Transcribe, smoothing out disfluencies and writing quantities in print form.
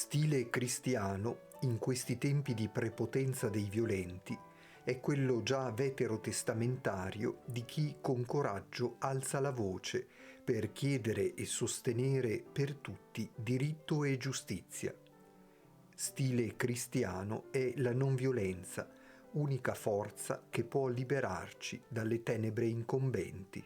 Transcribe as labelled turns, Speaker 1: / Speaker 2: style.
Speaker 1: Stile cristiano, in questi tempi di prepotenza dei violenti, è quello già veterotestamentario di chi con coraggio alza la voce per chiedere e sostenere per tutti diritto e giustizia. Stile cristiano è la non violenza, unica forza che può liberarci dalle tenebre incombenti.